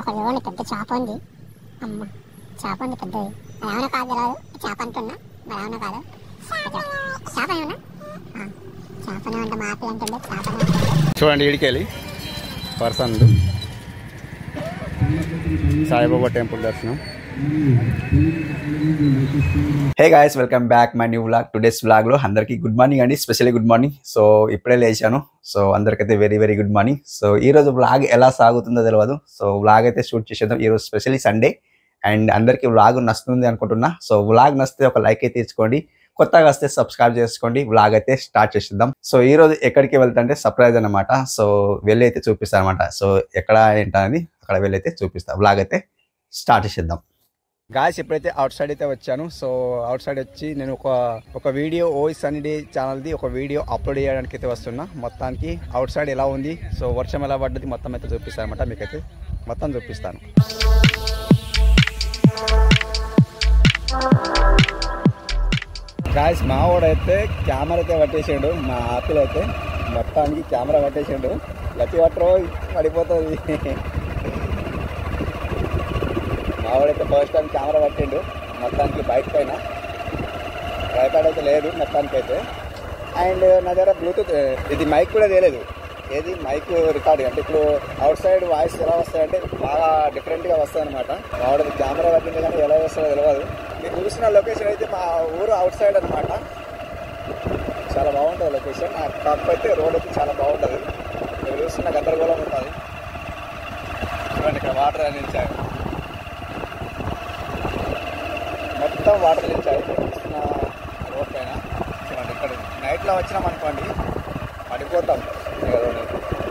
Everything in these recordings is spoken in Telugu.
ఒక లోని పెద్ద చేప ఉంది. అమ్మ చేప ఉంది పెద్దది. ఏమైనా కాదు తెలియదు, చేప అంటున్నా మరి ఏమైనా కాదు. చేప ఏమన్నా చేపనే అంటే మాపి అంటుండే చేపనే. చూడండి ఇడికెళ్ళి పర్సన్ సాయిబాబా టెంపుల్ దర్శనం. Hey guys, welcome back my new vlog. Today's వ్లాగ్లో అందరికీ గుడ్ మార్నింగ్ అండి, స్పెషల్లీ గుడ్ మార్నింగ్. సో ఇప్పుడే లేచాను. సో అందరికైతే very very good morning. So ఈరోజు వ్లాగ్ ఎలా సాగుతుందో తెలియదు. సో వ్లాగ్ అయితే షూట్ చేసేద్దాం. ఈరోజు స్పెషల్లీ సండే అండ్ అందరికీ వ్లాగ్ నచ్చుతుంది అనుకుంటున్నా. సో వ్లాగ్ నచ్చితే ఒక లైక్ అయితే ఇచ్చుకోండి, కొత్తగా వస్తే సబ్స్క్రైబ్ చేసుకోండి. వ్లాగ్ అయితే స్టార్ట్ చేసేద్దాం. సో ఈ రోజు ఎక్కడికి వెళ్తాంటే సర్ప్రైజ్ అనమాట. సో వెళ్ళి అయితే చూపిస్తాను అనమాట. సో ఎక్కడ ఏంటనేది అక్కడ వెళ్ళి అయితే చూపిస్తాను. వ్లాగ్ అయితే స్టార్ట్ చేసేద్దాం. గాయస్ ఇప్పుడైతే అవుట్ సైడ్ అయితే వచ్చాను. సో అవుట్ సైడ్ వచ్చి నేను ఒక వీడియో ఓయి సన్నీ డే ఛానల్ది ఒక వీడియో అప్లోడ్ చేయడానికి అయితే వస్తున్నా. మొత్తానికి అవుట్ సైడ్ ఎలా ఉంది, సో వర్షం ఎలా పడ్డది మొత్తం అయితే చూపిస్తాను అనమాట. మీకైతే మొత్తం చూపిస్తాను. గాయస్ మా వాడైతే కెమెరా అయితే పట్టేసాడు. మా ఆపిల్ అయితే మొత్తానికి కెమెరా పట్టేసాడు. గట్టి పట్టరో పడిపోతుంది. మా వాడైతే ఫస్ట్ టైం కెమెరా పట్టిండు. మొత్తానికి బైక్ పైన ట్రైపాడ్ అయితే లేదు మొత్తానికి అయితే. అండ్ నా దగ్గర బ్లూటూత్ ఇది మైక్ కూడా తెలియదు. ఏది మైక్ రికార్డ్ అంటే ఇప్పుడు అవుట్ సైడ్ వాయిస్ ఎలా వస్తాయంటే బాగా డిఫరెంట్గా వస్తాయి అనమాట. మా వాడికి కెమెరా పట్టింది కానీ ఎలా వస్తుందో తెలియదు. మీరు చూసిన లొకేషన్ అయితే మా ఊరు అవుట్ సైడ్ అనమాట. చాలా బాగుంటుంది లొకేషన్. కాకపోతే రోడ్ అయితే చాలా బాగుంటుంది. మీరు చూస్తున్న గందరగోళం ఉంటుంది. చూడండి ఇక్కడ వాటర్ నిలిచాయి, మొత్తం వాటర్ నిలిచాయి. చూస్తున్న రోడ్ పైన చూడండి. ఇక్కడ నైట్లో వచ్చినాం అనుకోండి పడిపోతాం.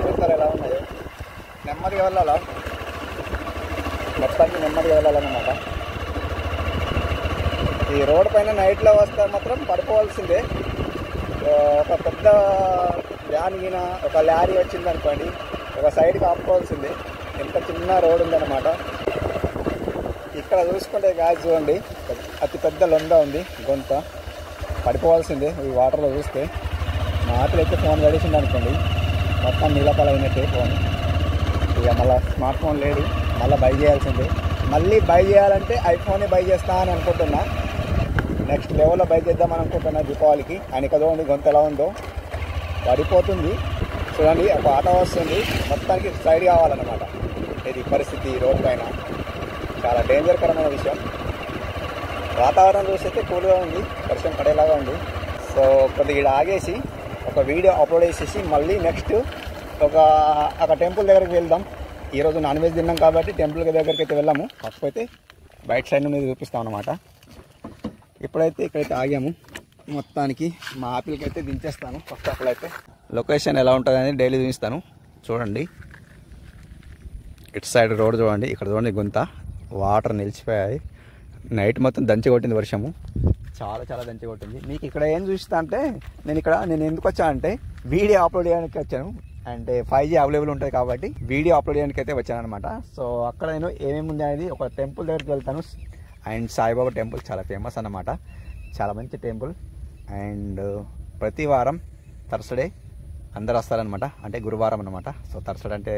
చూస్తారు ఎలా ఉన్నాయో. నెమ్మదిగా వెళ్ళాలా, మొత్తానికి నెమ్మదిగా వెళ్ళాలన్నమాట. ఈ రోడ్ పైన నైట్లో వస్తే మాత్రం పడిపోవాల్సిందే. ఒక పెద్ద వ్యాన్ గిన ఒక లారీ వచ్చింది అనుకోండి, ఒక సైడ్కి ఆపుకోవాల్సిందే. ఎంత చిన్న రోడ్ ఉందన్నమాట. ఇక్కడ చూసుకుంటే గాయ చూడండి, అతి పెద్ద లొంద ఉంది, గొంత పడిపోవాల్సిందే ఈ వాటర్లో చూస్తే. మా ఆపిల్ అయితే ఫోన్ పడేసింది అనుకోండి, మొత్తం నీళ్ళపాలు అయినట్టే ఫోన్. ఇక మళ్ళీ స్మార్ట్ ఫోన్ లేదు, మళ్ళీ బై చేయాల్సిందే. మళ్ళీ బై చేయాలంటే ఐఫోనే బై చేస్తా అని అనుకుంటున్నా. నెక్స్ట్ లెవెల్లో బై చేద్దామని అనుకుంటున్నా దీపావళికి. ఆయన కదోండి గొంతు ఎలా ఉందో, పడిపోతుంది చూడండి. ఒక ఆటో వస్తుంది, మొత్తానికి సైడ్ కావాలన్నమాట. ఇది పరిస్థితి రోడ్ పైన. చాలా డేంజర్కరమైన విషయం. వాతావరణం చూస్తే కూల్గా ఉంది, వర్షం పడేలాగా ఉంది. సో కొద్దిగా ఆగేసి ఒక వీడియో అప్లోడ్ చేసేసి మళ్ళీ నెక్స్ట్ ఒక టెంపుల్ దగ్గరికి వెళ్దాం. ఈరోజు నాన్ వెజ్ తిన్నాం కాబట్టి టెంపుల్ దగ్గరికి అయితే వెళ్ళాము. కాకపోతే బయట సైడ్ నుండి చూపిస్తాం అన్నమాట. ఇప్పుడైతే ఇక్కడైతే ఆగాము. మొత్తానికి మా ఆపిల్కి అయితే దించేస్తాను. ఫస్ట్ అప్పుడైతే లొకేషన్ ఎలా ఉంటుంది అనేది డైలీ చూపిస్తాను. చూడండి ఇటు సైడ్ రోడ్ చూడండి. ఇక్కడ చూడండి గుంత వాటర్ నిలిచిపోయాయి. నైట్ మొత్తం దంచి కొట్టింది వర్షము, చాలా చాలా దంచి కొట్టింది. మీకు ఇక్కడ ఏం చూపిస్తా అంటే నేను ఎందుకు వచ్చానంటే వీడియో అప్లోడ్ చేయడానికి వచ్చాను. అంటే 5G అవైలబుల్ ఉంటుంది కాబట్టి వీడియో అప్లోడ్ చేయడానికి అయితే వచ్చాను అనమాట. సో అక్కడ నేను ఏమేమి ఉంది అనేది ఒక టెంపుల్ దగ్గరికి వెళ్తాను. అండ్ సాయిబాబా టెంపుల్ చాలా ఫేమస్ అన్నమాట, చాలా మంచి టెంపుల్. అండ్ ప్రతి వారం థర్స్డే అందరు వస్తారనమాట, అంటే గురువారం అనమాట. సో థర్స్డే అంటే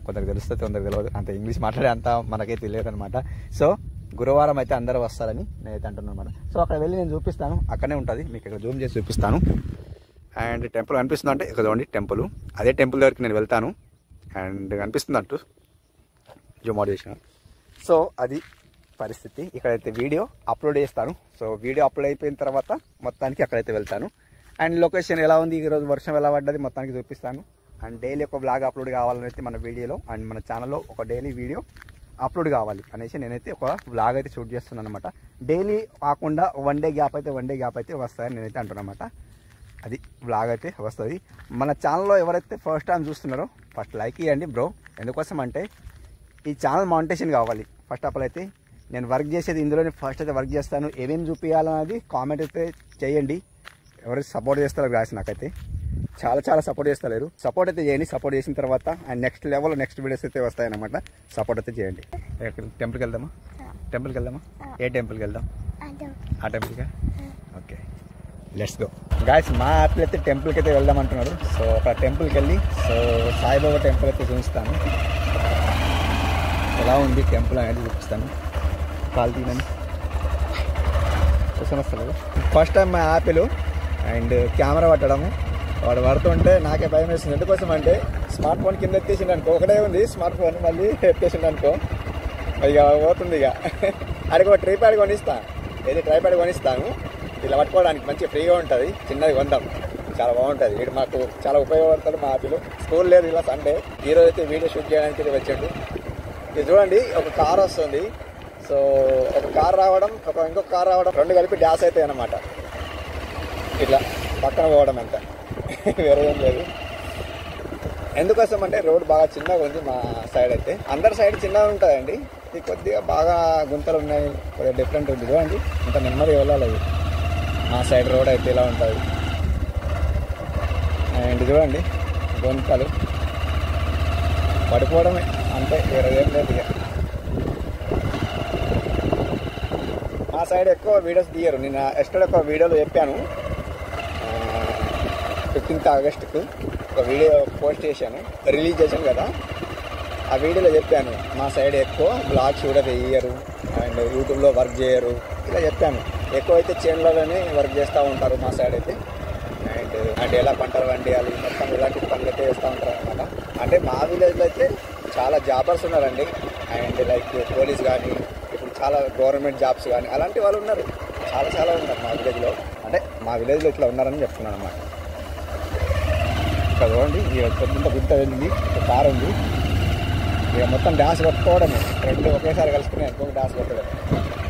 కొందరికి తెలుస్తుంది, కొందరికి తెలియదు. అంత ఇంగ్లీష్ మాట్లాడే అంత మనకైతే తెలియదు అనమాట. సో గురువారం అయితే అందరూ వస్తారని నేనైతే అంటున్నాను అనమాట. సో అక్కడ వెళ్ళి నేను చూపిస్తాను, అక్కడనే ఉంటుంది. మీకు ఇక్కడ జూమ్ చేసి చూపిస్తాను. అండ్ టెంపుల్ కనిపిస్తుంది అంటే ఇక్కడ చూడండి టెంపుల్. అదే టెంపుల్ దగ్గరికి నేను వెళ్తాను. అండ్ కనిపిస్తుంది అంటూ జూమ్ అవుట్ చేసిన. సో అది పరిస్థితి. ఇక్కడైతే వీడియో అప్లోడ్ చేస్తాను. సో వీడియో అప్లోడ్ అయిపోయిన తర్వాత మొత్తానికి అక్కడైతే వెళ్తాను. అండ్ లొకేషన్ ఎలా ఉంది, ఈరోజు వర్షం ఎలా పడ్డది మొత్తానికి చూపిస్తాను. అండ్ డైలీ ఒక బ్లాగ్ అప్లోడ్ కావాలని అయితే మన వీడియోలో అండ్ మన ఛానల్లో ఒక డైలీ వీడియో అప్లోడ్ కావాలి అనేసి నేనైతే ఒక వ్లాగ్ అయితే షూట్ చేస్తున్నాను అనమాట. డైలీ కాకుండా వన్ డే గ్యాప్ అయితే వస్తాయని నేనైతే అంటున్నమాట. అది వ్లాగ్ అయితే వస్తుంది. మన ఛానల్లో ఎవరైతే ఫస్ట్ టైం చూస్తున్నారో ఫస్ట్ లైక్ ఇవ్వండి బ్రో. ఎందుకోసం అంటే ఈ ఛానల్ మానిటైజేషన్ కావాలి. ఫస్ట్ ఆఫ్ ఆల్ అయితే నేను వర్క్ చేసేది ఇందులోనే ఫస్ట్ అయితే వర్క్ చేస్తాను. ఏమేమి చూపించాలన్నది కామెంట్ అయితే చేయండి. ఎవరైతే సపోర్ట్ చేస్తారో గాయస్ నాకైతే చాలా చాలా సపోర్ట్ చేస్తలేరు. సపోర్ట్ అయితే చేయండి. సపోర్ట్ చేసిన తర్వాత అండ్ నెక్స్ట్ లెవెల్లో నెక్స్ట్ వీడియోస్ అయితే వస్తాయన్నమాట. సపోర్ట్ అయితే చేయండి. టెంపుల్కి వెళ్దామా? ఏ టెంపుల్కి వెళ్దాం? ఆ టెంపుల్గా? Okay, let's go. గాయస్ మా యాప్లో అయితే టెంపుల్కి అయితే వెళ్దాం అంటున్నారు. సో అక్కడ టెంపుల్కి వెళ్ళి సో సాయిబాబా టెంపుల్ అయితే చూపిస్తాను. ఎలా ఉంది టెంపుల్ అనేది చూపిస్తాను. కాల్ తీయని చూసాను వస్తలేదు. ఫస్ట్ టైం మా యాపిల్ అండ్ కెమెరా పట్టడము. వాడు పడుతుంటే నాకే భయం వేస్తుంది. ఎందుకోసం అంటే స్మార్ట్ ఫోన్ కింద ఎత్తేసిండు అనుకో, ఒకటే ఉంది స్మార్ట్ ఫోన్, మళ్ళీ ఎత్తేసిండు అనుకో ఇక పోతుంది. ఇక అడిగి ఒక ట్రైప్యాడ్ కొనిస్తా, ట్రైప్యాడ్ కొనిస్తాను ఇలా పట్టుకోవడానికి, మంచిగా ఫ్రీగా ఉంటుంది. చిన్నది కొందాం, చాలా బాగుంటుంది. వీడు మాకు చాలా ఉపయోగపడతాడు మా యాపిల్. స్కూల్ లేదు ఇలా సండే, ఈరోజు అయితే వీడియో షూట్ చేయడానికి ఇది వచ్చాడు. ఇది చూడండి, ఒక కార్ వస్తుంది. సో ఒక కార్ రావడం, ఇంకొక కార్ రావడం, రెండు కలిపి డాష్ అవుతాయి అన్నమాట. ఇట్లా పక్కన పోవడం అంతా, వేరే ఏం లేదు. ఎందుకోసం అంటే రోడ్ బాగా చిన్నగా ఉంది మా సైడ్ అయితే. అందరి సైడ్ చిన్నగా ఉంటుందండి, ఇది కొద్దిగా బాగా గుంతలు ఉన్నాయి, కొద్దిగా డిఫరెంట్ ఉంది. చూడండి ఇంత నెమ్మది వెళ్ళాలి. మా సైడ్ రోడ్ అయితే ఇలా ఉంటుంది. అండ్ చూడండి గుంతలు, పడిపోవడమే అంతే, వేరే ఏం లేదు. ఇక మా సైడ్ ఎక్కువ వీడియోస్ తీయరు. నేను ఎస్టర్డే ఒక వీడియోలో చెప్పాను, 15th ఆగస్టుకు ఒక వీడియో పోస్ట్ చేశాను, రిలీజ్ చేశాను కదా. ఆ వీడియోలో చెప్పాను మా సైడ్ ఎక్కువ బ్లాగ్స్ కూడా తీయరు అండ్ యూట్యూబ్లో వర్క్ చేయరు ఇలా చెప్పాను. ఎక్కువ అయితే చేనులలోనే వర్క్ చేస్తూ ఉంటారు మా సైడ్ అయితే. అండ్ ఎలా పంటలు పండియాలి మొత్తం ఇలాంటి పనులు అయితే చేస్తూ ఉంటారు అనమాట. అంటే మా విలేజ్లో అయితే చాలా జాబర్స్ ఉన్నారండి. అండ్ లైక్ పోలీస్ కానీ, ఇప్పుడు చాలా గవర్నమెంట్ జాబ్స్ కానీ అలాంటి వాళ్ళు ఉన్నారు, చాలా ఉన్నారు మా విలేజ్లో. అంటే మా విలేజ్లో ఇట్లా ఉన్నారని చెప్తున్నాను అన్నమాట. ఇక్కడ చూడండి, ఇక పెద్ద గుంత వెళ్ళింది, ఒక కారు ఉంది. ఇక మొత్తం డాన్స్ కొట్టుకోవడమే, రెండు ఒకేసారి కలుసుకుని ఇంకొక డాన్స్ కొట్టడం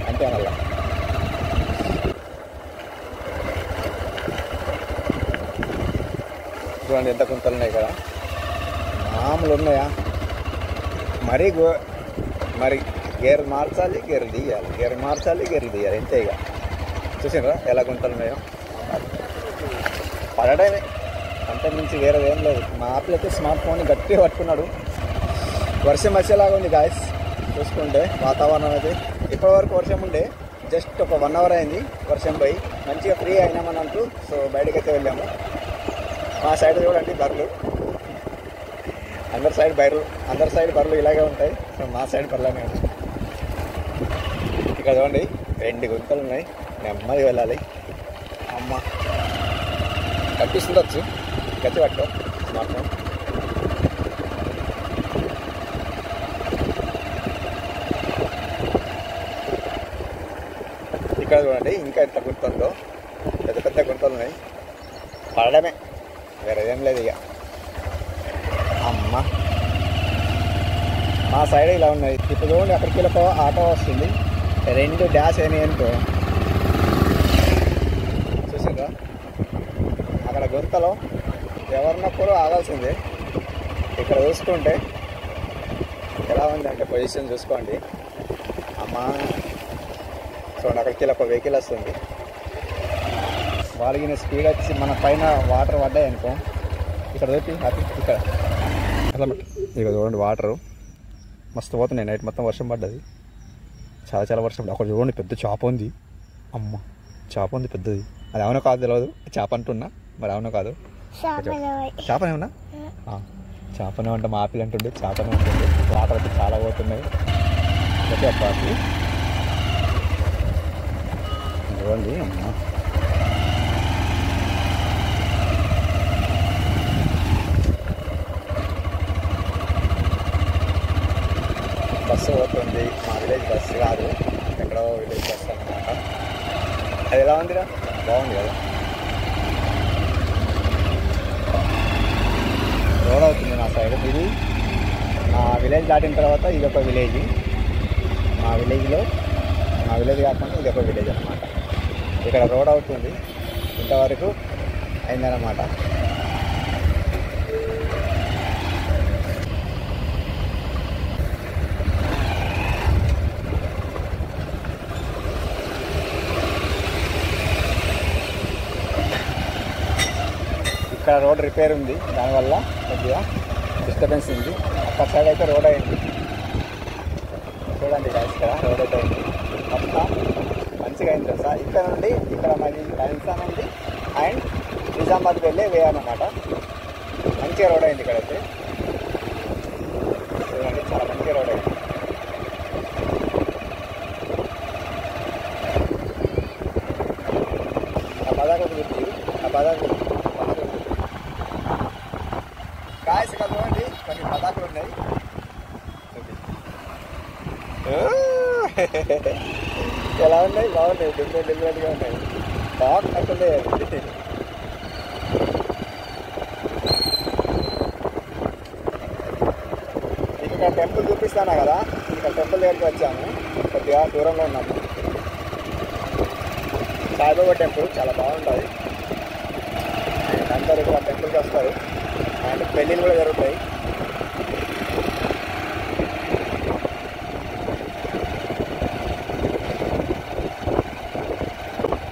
అంతే. మళ్ళీ చూడండి ఎంత గుంతలు ఉన్నాయి కదా, మామూలు ఉన్నాయా? మరి గేర్ మార్చాలి, గేర్ తీయాలి, గేర్ మార్చాలి, గేర్ తీయాలి, అంతే. ఇక చూసినరా ఎలా గుంతలు ఉన్నాయో, పడడమే అంతకుమించి వేరే ఏం లేదు. మా యాప్లో అయితే స్మార్ట్ ఫోన్ గట్టిగా పట్టుకున్నాడు. వర్షం వచ్చేలాగా ఉంది గాయస్, చూసుకుంటే వాతావరణం అయితే. ఇప్పటివరకు వర్షం ఉండే, జస్ట్ ఒక 1 hour అయింది వర్షం పోయి, మంచిగా ఫ్రీ అయినామని అంటూ సో బయటకు అయితే వెళ్ళాము. మా సైడ్ చూడండి బర్రెలు, అందరి సైడ్ బర్రెలు ఇలాగే ఉంటాయి. సో మా సైడ్ బర్రెలనే ఉంటాయి. ఇక్కడ చూడండి 2 గుంతలు ఉన్నాయి, నెమ్మది వెళ్ళాలి. అమ్మ కనిపిస్తుండొచ్చు, గట్టి పట్టుకో స్మార్ట్ ఫోన్. ఇక్కడ చూడండి ఇంకా ఎంత గుంతుందో, పెద్ద గుంతలు ఉన్నాయి, పడడమే వేరే ఏం లేదు. ఇక అమ్మ మా సైడ్ ఇలా ఉన్నాయి. ఇప్పుడు చూడండి అక్కడికి ఒక ఆటో వస్తుంది, 2 డాష్ అయినాయి అనుకో. చూసిందా అక్కడ గుంతలో ఎవరినప్పుడు ఆగాల్సిందే. ఇక్కడ చూసుకుంటే ఎలా ఉంది అంటే పొజిషన్ చూసుకోండి. అమ్మా చూడండి అక్కడికి ఒక వెహికల్ వస్తుంది, వాళ్ళకి స్పీడ్ వచ్చి మన పైన వాటర్ పడ్డాయి అనుకో. ఇక్కడ చూపి ఇక్కడ అట్లా ఇక చూడండి వాటరు మస్తు పోతున్నాయి. నైట్ మొత్తం వర్షం పడ్డది, చాలా వర్షం పడ్డది. అక్కడ చూడండి పెద్ద చేప ఉంది. అమ్మ చేప ఉంది పెద్దది, అది అవునో కాదు తెలియదు, చేప అంటున్నా మరి అవునో కాదు. చేపనే ఉన్నా, చేపనే ఉంటా. మా ఆపిల్ అంటుండే చేపనే ఉంటుంది. వాటర్ అయితే చాలా పోతున్నాయి. చెప్పాలి చూడండి. అమ్మ బస్సు పోతుంది, మా విలేజ్ బస్సు కాదు, ఎక్కడో విలేజ్ బస్సు అన్నమాట. అది ఎలా ఉందిరా, బాగుంది కదా. రోడ్ అవుతుంది నా సైడ్. ఇది మా విలేజ్ దాటిన తర్వాత ఇది ఒక విలేజ్. మా విలేజ్ కాకుండా ఇది ఒక విలేజ్ అన్నమాట. ఇక్కడ రోడ్ అవుతుంది, ఇంతవరకు అయిందన్నమాట. ఇక్కడ రోడ్ రిపేర్ ఉంది, దానివల్ల కొద్దిగా డిస్టర్బెన్స్ ఉంది. అక్కడ సైడ్ అయితే రోడ్ అయింది, చూడండి ఇక్కడ రోడ్ అయితే అయింది, మొత్తం మంచిగా అయింది తెలుసా. ఇక్కడ నుండి ఇక్కడ మళ్ళీ లైన్సా నుండి అండ్ నిజామాబాద్ వెళ్ళే వే అన్నమాట. మంచిగా రోడ్ అయింది ఇక్కడైతే, చూడండి చాలా మంచిగా రోడ్ అయింది. ఎలా ఉన్నాయి? బాగున్నాయి, డిఫరెంట్గా ఉన్నాయి. బాగా కట్టున్నాయి. ఇక్కడ టెంపుల్ చూపిస్తానా కదా, ఇక్కడ టెంపుల్ దగ్గరికి వచ్చాము. కొద్దిగా దూరంలో ఉన్నాము. సాయిబాబా టెంపుల్ చాలా బాగుంటుంది. అందరూ ఇక్కడ టెంపుల్కి వస్తారు. అండ్ పెళ్ళిళ్ళు కూడా జరుగుతాయి.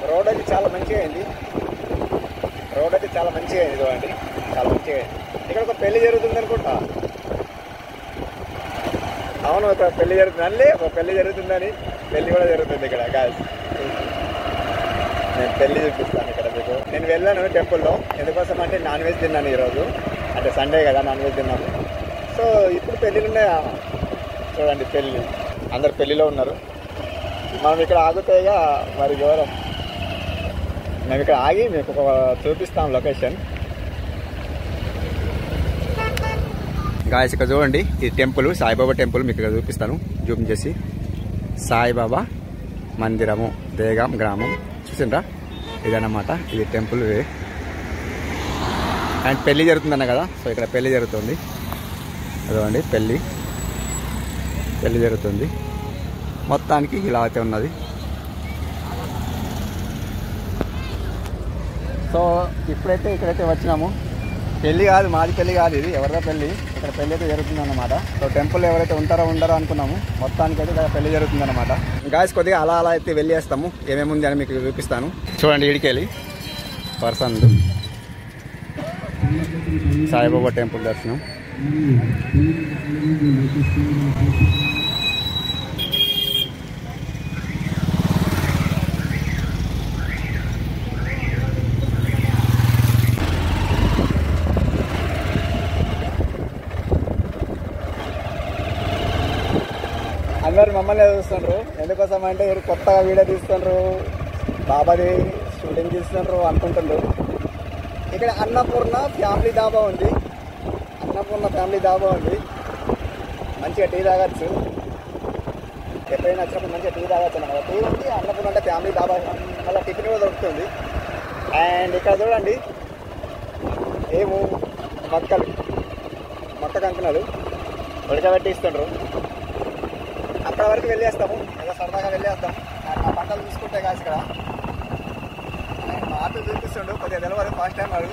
రోడ్ అయితే చాలా మంచిగా అయింది. చూడండి, చాలా మంచిగా అయింది. ఇక్కడ ఒక పెళ్లి జరుగుతుంది అనుకుంటా. అవును, ఒక పెళ్లి జరుగుతుంది. ఒక పెళ్లి జరుగుతుందని పెళ్లి కూడా జరుగుతుంది ఇక్కడ. గాయస్, నేను పెళ్లి చూపిస్తాను ఇక్కడ మీకు. నేను వెళ్ళాను టెంపుల్లో. ఎందుకోసం అంటే నాన్ వెజ్ తిన్నాను ఈరోజు. అంటే సండే కదా, నాన్ వెజ్ తిన్నాను. సో ఇప్పుడు పెళ్ళిళ్ళు ఉన్నాయా చూడండి. పెళ్ళి అందరు పెళ్ళిలో ఉన్నారు. మనం ఇక్కడ ఆగుతాయిగా మరి ఘోరం. మేము ఇక్కడ ఆగి మీకు చూపిస్తాం లొకేషన్. గాయస్, ఇక్కడ చూడండి, ఇది టెంపుల్, సాయిబాబా టెంపుల్. మీకు ఇక్కడ చూపిస్తాను జూమ్ చేసి. సాయిబాబా మందిరము, దేగాం గ్రామం. చూసిండ్రా? ఇదన్నమాట, ఇది టెంపుల్. అండ్ పెళ్ళి జరుగుతుందన్న కదా, సో ఇక్కడ పెళ్ళి జరుగుతుంది. అదండి పెళ్ళి జరుగుతుంది. మొత్తానికి ఇలా అయితే ఉన్నది. సో ఇప్పుడైతే ఇక్కడైతే వచ్చినాము. పెళ్ళి కాదు, మాది పెళ్ళి కాదు, ఇది ఎవరిదో పెళ్ళి. ఇక్కడ పెళ్ళి అయితే జరుగుతుందన్నమాట. సో టెంపుల్ ఎవరైతే ఉంటారో ఉండరో అనుకున్నాము. మొత్తానికి అయితే ఇక్కడ పెళ్ళి జరుగుతుందన్నమాట. గాయస్, కొద్దిగా అలా అయితే వెళ్ళేస్తాము. ఏమేమి ఉంది అని మీకు చూపిస్తాను. చూడండి, ఇడికెళ్ళి పర్సన్ సాయిబాబా టెంపుల్ దర్శనం. అందరు మమ్మల్ని చూస్తుండ్రు. ఎందుకోసం అంటే మీరు కొత్తగా వీడియో తీస్తుండ్రు, బాబాది షూటింగ్ తీస్తుండ్రు అనుకుంటుండ్రు. ఇక్కడ అన్నపూర్ణ ఫ్యామిలీ డాబా ఉంది. మంచిగా టీ తాగచ్చు. ఎప్పుడైనా వచ్చినప్పుడు మంచిగా టీ తాగచ్చు అన్నమాట. టీ ఉంది, అన్నపూర్ణ అంటే ఫ్యామిలీ డాబా. మళ్ళీ టిఫిన్ కూడా దొరుకుతుంది. అండ్ ఇక్కడ చూడండి, ఏమో మొక్క కంకణాలు ఉడకబెట్టి ఇస్తుండ్రు. అక్కడ వరకు వెళ్ళేస్తాము, ఏదో సరదాగా వెళ్ళేస్తాం. అండ్ ఆ పంటలు చూసుకుంటే కాదు ఇక్కడ. అండ్ మా ఆటో చూపిస్తుండు, కొద్దిగా తెలవదు, ఫస్ట్ టైం వాడు.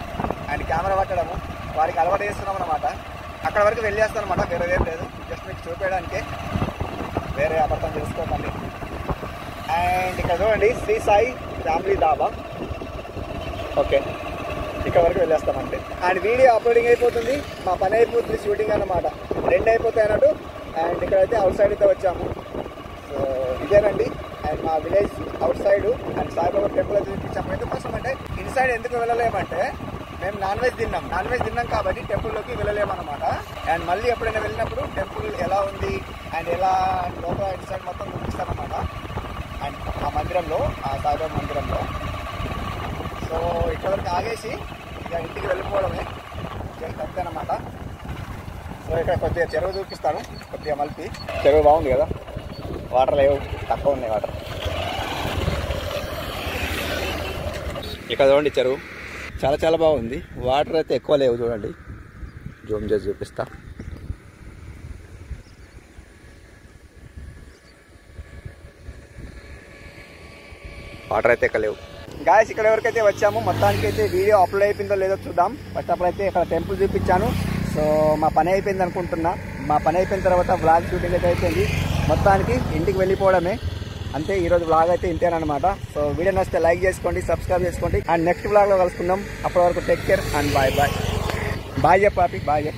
అండ్ కెమెరా పట్టడము వారికి అలవాటు చేస్తున్నాం అనమాట. అక్కడ వరకు వెళ్ళేస్తాం అనమాట, వేరే ఏం లేదు. జస్ట్ మీకు చూపించడానికే, వేరే అబద్ధం చేసుకోకండి. అండ్ ఇక్కడ చూడండి, శ్రీ సాయి ఫ్యామిలీ డాబా. ఓకే, ఇక్కడ వరకు వెళ్ళేస్తామంటే. అండ్ వీడియో అప్లోడింగ్ అయిపోతుంది, మా పని అయిపోతుంది, షూటింగ్ అన్నమాట. 2 అయిపోతాయి అన్నట్టు. అండ్ ఇక్కడైతే అవుట్ సైడ్ అయితే వచ్చాము. సో ఇదేనండి. అండ్ మా village out side. And Saibaba temple చూపించాము. ఎందుకోసం అంటే ఇన్సైడ్ ఎందుకు వెళ్ళలేమంటే, మేము నాన్ వెజ్ తిన్నాం కాబట్టి టెంపుల్లోకి వెళ్ళలేమన్నమాట. అండ్ మళ్ళీ ఎప్పుడైనా వెళ్ళినప్పుడు టెంపుల్ ఎలా ఉంది అండ్ ఎలా లోపల ఇన్సైడ్ మొత్తం చూపిస్తామన్నమాట. అండ్ ఆ మందిరంలో, ఆ సాయిబాబా మందిరంలో. సో ఇక్కడ వరకు ఆగేసి ఇక ఇంటికి వెళ్ళిపోవడమే, అంతేనమాట. సో ఇక్కడ కొద్దిగా చెరువు చూపిస్తాను, కొద్దిగా మలిపి. చెరువు బాగుంది కదా, వాటర్ లేవు, తక్కువ ఉన్నాయి వాటర్. ఇక్కడ చూడండి, చెరువు చాలా బాగుంది. వాటర్ అయితే ఎక్కువ లేవు. చూడండి, జూమ్ చేసి చూపిస్తా. వాటర్ అయితే ఎక్కువ లేవు. గాయస్, ఇక్కడ వరకైతే వచ్చాము. మొత్తానికి అయితే వీడియో అప్లోడ్ అయిపోయిందో లేదో చూద్దాం. ఫస్ట్ అప్పుడైతే ఇక్కడ టెంపుల్ చూపించాను. సో మా పని అయిపోయింది అనుకుంటున్నా. మా పని అయిపోయిన తర్వాత వ్లాగ్ షూటింగ్ అయితే అయిపోయింది. మొత్తానికి ఇంటికి వెళ్ళిపోవడమే అంతే. ఈరోజు వ్లాగ్ అయితే ఇంతేనమాట. సో వీడియో నచ్చితే లైక్ చేసుకోండి, సబ్స్క్రైబ్ చేసుకోండి. అండ్ నెక్స్ట్ వ్లాగ్లో కలుసుకుందాం. అప్పటి వరకు take care and bye. Bye చెప్పి బాయ్.